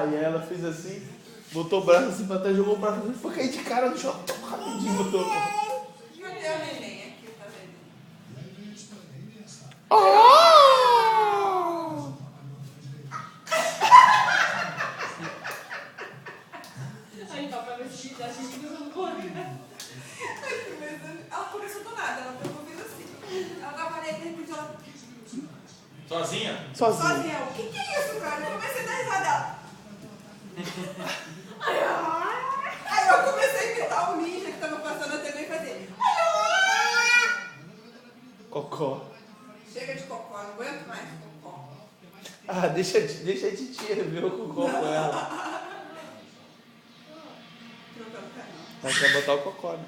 E aí ela fez assim, botou o braço assim pra trás, jogou o braço assim, foi cair de cara no chão, rapidinho, botou. Cadê o neném aqui, tá vendo? Aí, papai, vai assistir, a gente não pode, né? Ela começou do nada, ela pegou ouvindo assim. Ela tava ali, de repente ela. Sozinha? Sozinha. O que é isso, cara? Eu comecei a dar risada dela. Aí eu comecei a imitar o ninja que tava passando na TV e fazer. Cocó. Chega de cocó, não aguento mais cocó. Ah, deixa a titia ver o cocó com ela. Trocando canal. Ela quer botar o cocó, né?